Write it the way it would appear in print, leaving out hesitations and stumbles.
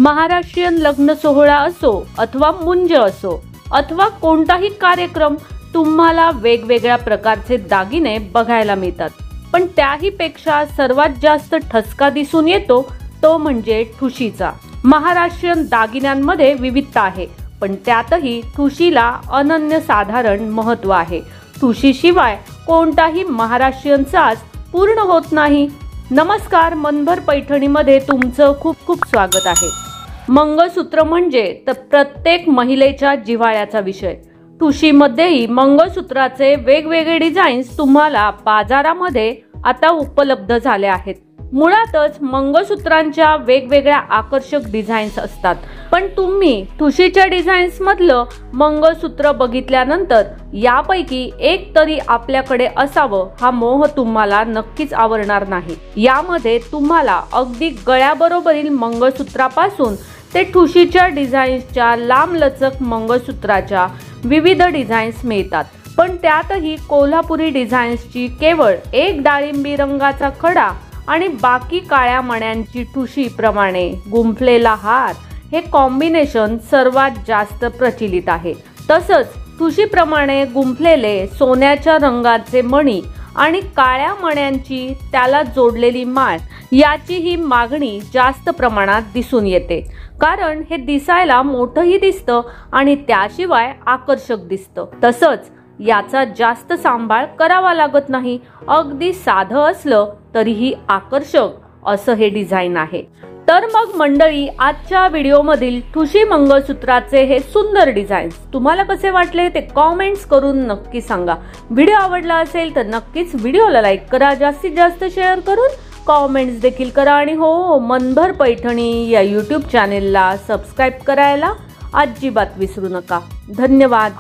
महाराष्ट्रीयन लग्न सोहळा असो अथवा मुंज असो अथवा कोणताही कार्यक्रम, तुम्हाला वेगवेगळ्या प्रकारचे दागिने बघायला मिळतात। पण त्याही पेक्षा सर्वात जास्त ठसका दिसून येतो तो म्हणजे ठुशीचा। महाराष्ट्रीयन दागिन्यांमध्ये विविधता आहे, पण त्यातही ठुशीला अनन्यसाधारण महत्त्व आहे। ठुशीशिवाय कोणताही महाराष्ट्रीयन साज पूर्ण होत नाही। नमस्कार, मनभर पैठणीमध्ये तुमचं खूप खूप स्वागत आहे। मंगळसूत्र म्हणजे तर प्रत्येक महिलेच्या जिव्हाळ्याचा विषय। ठुशीमध्येही मंगळसूत्राचे वेगवेगळे डिझाईन्स तुम्हाला बाजारामध्ये आता उपलब्ध झाले आहेत। मुळातच मंगळसूत्रांच्या वेगवेगळ्या आकर्षक डिझाईन्स असतात, पण तुम्ही ठुशीच्या डिझाईन्स मधलं मंगळसूत्र बघितल्यानंतर यापैकी एक तरी आपल्याकडे असावं हा मोह तुम्हाला नक्कीच आवरणार नाही। यामध्ये तुम्हाला अगदी गळ्याबरोबरील मंगळसूत्रापासून ते ठुशीच्या डिझाईन्सच्या लांबलचक मंगळसूत्राच्या विविध डिझाईन्स मिळतात, पण त्यातही कोल्हापुरी डिझाईन्सची केवळ एक डाळिंबी रंगाचा खडा आणि बाकी काळ्या मण्यांची ठुशी प्रमाणे गुंफलेला हार हे कॉम्बिनेशन सर्वात जास्त प्रचलित आहे। तसंच ठुशीप्रमाणे गुंफलेले सोन्याच्या रंगाचे मणी आणि काळ्या मण्यांची त्याला जोडलेली माळ याची ही मागणी जास्त प्रमाणात दिसून येते, कारण हे दिसायला मोठंही दिसतं आणि त्याशिवाय आकर्षक दिसतं। तसंच याचा जास्त सांभाळ करावा लागत नाही, अगदी साधं असलं तरीही आकर्षक असं हे डिझाईन आहे। तर मग मंडळी, आजच्या व्हिडिओमधील ठुशी मंगळसूत्राचे हे सुंदर डिझाईन्स तुम्हाला कसे वाटले ते कॉमेंट्स करून नक्की सांगा। व्हिडिओ आवडला असेल तर नक्कीच व्हिडिओला लाईक करा, जास्तीत जास्त शेअर करून कॉमेंट्स देखील करा आणि हो, मनभर पैठणी या यूट्यूब चॅनेलला सबस्क्राईब करायला अजिबात विसरू नका। धन्यवाद।